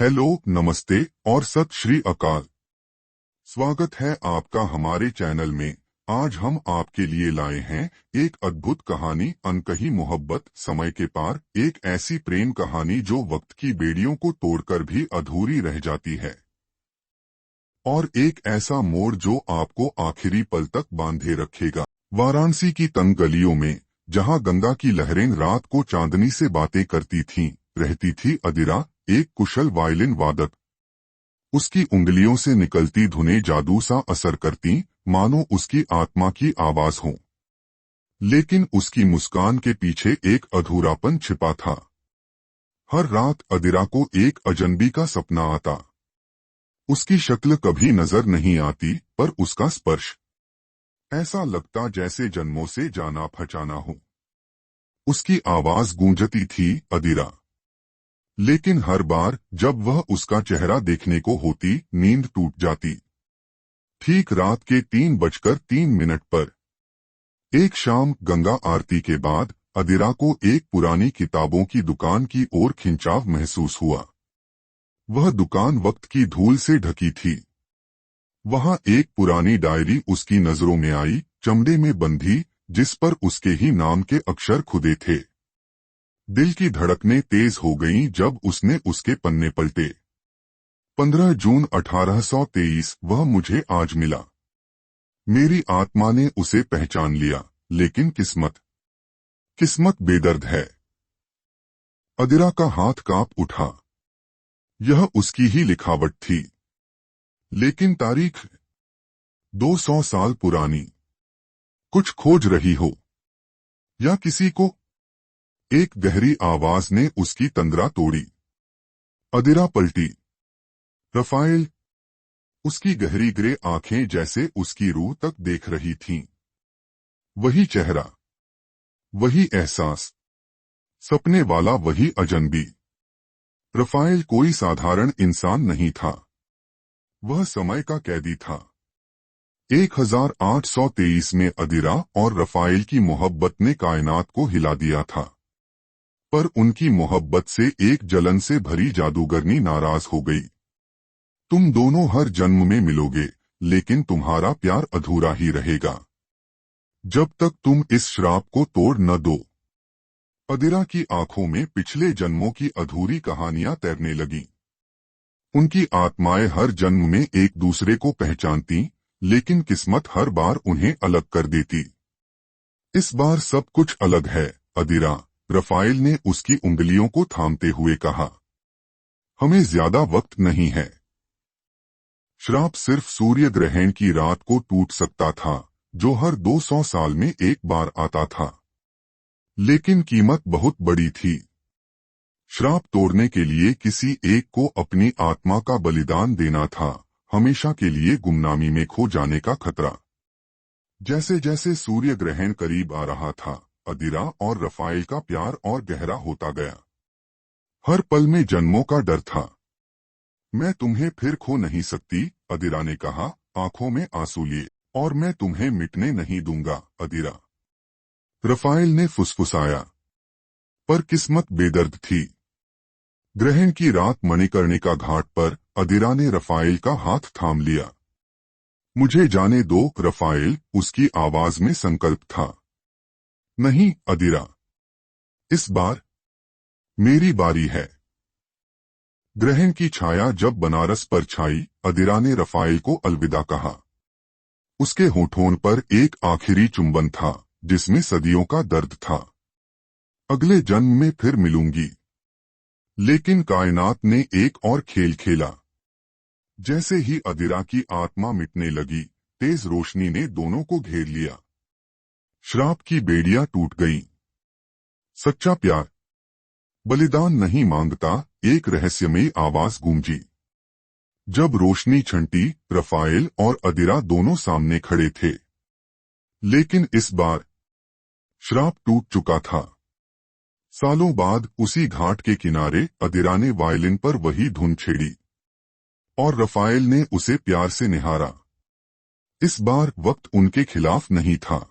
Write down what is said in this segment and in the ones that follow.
Hello, नमस्ते और सत श्री अकाल। स्वागत है आपका हमारे चैनल में। आज हम आपके लिए लाए हैं एक अद्भुत कहानी, अनकही मोहब्बत समय के पार। एक ऐसी प्रेम कहानी जो वक्त की बेड़ियों को तोड़कर भी अधूरी रह जाती है, और एक ऐसा मोड़ जो आपको आखिरी पल तक बांधे रखेगा। वाराणसी की तंग गलियों में, जहां गंगा की लहरें रात को चांदनी से बातें करती थीं, रहती थी अदिरा, एक कुशल वायलिन वादक। उसकी उंगलियों से निकलती धुनें जादू सा असर करती, मानो उसकी आत्मा की आवाज हो। लेकिन उसकी मुस्कान के पीछे एक अधूरापन छिपा था। हर रात अदिरा को एक अजनबी का सपना आता। उसकी शक्ल कभी नजर नहीं आती, पर उसका स्पर्श ऐसा लगता जैसे जन्मों से जाना पहचाना हो। उसकी आवाज गूंजती थी, अदिरा। लेकिन हर बार जब वह उसका चेहरा देखने को होती, नींद टूट जाती। ठीक रात के 3:03 पर एक शाम गंगा आरती के बाद अदिरा को एक पुरानी किताबों की दुकान की ओर खिंचाव महसूस हुआ। वह दुकान वक्त की धूल से ढकी थी। वहां एक पुरानी डायरी उसकी नजरों में आई, चमड़े में बंधी, जिस पर उसके ही नाम के अक्षर खुदे थे। दिल की धड़कनें तेज हो गईं जब उसने उसके पन्ने पलटे। 15 जून 1823, वह मुझे आज मिला। मेरी आत्मा ने उसे पहचान लिया, लेकिन किस्मत बेदर्द है। अदिरा का हाथ कांप उठा। यह उसकी ही लिखावट थी, लेकिन तारीख 200 साल पुरानी। कुछ खोज रही हो या किसी को? एक गहरी आवाज ने उसकी तंद्रा तोड़ी। अदिरा पलटी। रफाएल। उसकी गहरी ग्रे आंखें जैसे उसकी रूह तक देख रही थीं। वही चेहरा, वही एहसास, सपने वाला वही अजनबी। रफाएल कोई साधारण इंसान नहीं था। वह समय का कैदी था। 1823 में अदिरा और रफाएल की मोहब्बत ने कायनात को हिला दिया था। पर उनकी मोहब्बत से एक जलन से भरी जादूगरनी नाराज हो गई। तुम दोनों हर जन्म में मिलोगे, लेकिन तुम्हारा प्यार अधूरा ही रहेगा जब तक तुम इस श्राप को तोड़ न दो। अदिरा की आंखों में पिछले जन्मों की अधूरी कहानियां तैरने लगीं। उनकी आत्माएं हर जन्म में एक दूसरे को पहचानती, लेकिन किस्मत हर बार उन्हें अलग कर देती। इस बार सब कुछ अलग है, अदिरा, रफाएल ने उसकी उंगलियों को थामते हुए कहा। हमें ज्यादा वक्त नहीं है। श्राप सिर्फ सूर्य ग्रहण की रात को टूट सकता था, जो हर 200 साल में एक बार आता था। लेकिन कीमत बहुत बड़ी थी। श्राप तोड़ने के लिए किसी एक को अपनी आत्मा का बलिदान देना था, हमेशा के लिए गुमनामी में खो जाने का खतरा। जैसे जैसे सूर्य ग्रहण करीब आ रहा था, अदिरा और रफाएल का प्यार और गहरा होता गया। हर पल में जन्मों का डर था। मैं तुम्हें फिर खो नहीं सकती, अदिरा ने कहा, आंखों में आंसू लिए। और मैं तुम्हें मिटने नहीं दूंगा, अदिरा, रफाएल ने फुसफुसाया। पर किस्मत बेदर्द थी। ग्रहण की रात मणिकर्णिका घाट पर अदिरा ने रफाएल का हाथ थाम लिया। मुझे जाने दो, रफाएल, उसकी आवाज में संकल्प था। नहीं, अदिरा, इस बार मेरी बारी है। ग्रहण की छाया जब बनारस पर छाई, अदिरा ने रफाएल को अलविदा कहा। उसके होठों पर एक आखिरी चुंबन था, जिसमें सदियों का दर्द था। अगले जन्म में फिर मिलूंगी। लेकिन कायनात ने एक और खेल खेला। जैसे ही अदिरा की आत्मा मिटने लगी, तेज रोशनी ने दोनों को घेर लिया। श्राप की बेड़ियां टूट गईं। सच्चा प्यार बलिदान नहीं मांगता, एक रहस्यमयी आवाज गूंजी। जब रोशनी छंटी, रफाएल और अदिरा दोनों सामने खड़े थे। लेकिन इस बार श्राप टूट चुका था। सालों बाद उसी घाट के किनारे अदिरा ने वायलिन पर वही धुन छेड़ी, और रफाएल ने उसे प्यार से निहारा। इस बार वक्त उनके खिलाफ नहीं था।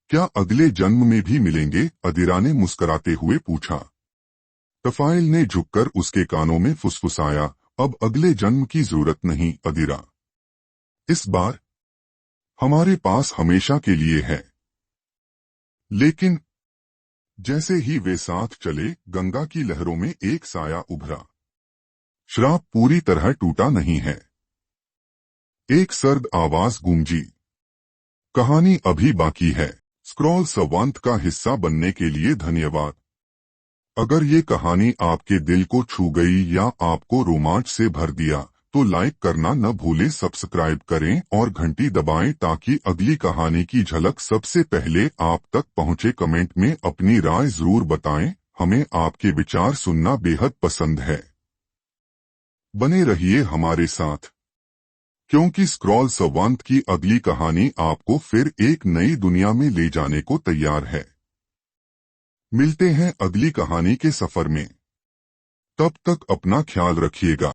क्या अगले जन्म में भी मिलेंगे? अदिरा ने मुस्कुराते हुए पूछा। रफाइल ने झुककर उसके कानों में फुसफुसाया, अब अगले जन्म की जरूरत नहीं अदीरा। इस बार हमारे पास हमेशा के लिए है। लेकिन जैसे ही वे साथ चले, गंगा की लहरों में एक साया उभरा। श्राप पूरी तरह टूटा नहीं है। एक सर्द आवाज गूंजी, कहानी अभी बाकी है। स्क्रॉल संवाद का हिस्सा बनने के लिए धन्यवाद। अगर ये कहानी आपके दिल को छू गई या आपको रोमांच से भर दिया तो लाइक करना न भूलें, सब्सक्राइब करें और घंटी दबाएं ताकि अगली कहानी की झलक सबसे पहले आप तक पहुंचे। कमेंट में अपनी राय जरूर बताएं, हमें आपके विचार सुनना बेहद पसंद है। बने रहिए हमारे साथ, क्योंकि स्क्रॉल संवाद की अगली कहानी आपको फिर एक नई दुनिया में ले जाने को तैयार है। मिलते हैं अगली कहानी के सफर में। तब तक अपना ख्याल रखिएगा।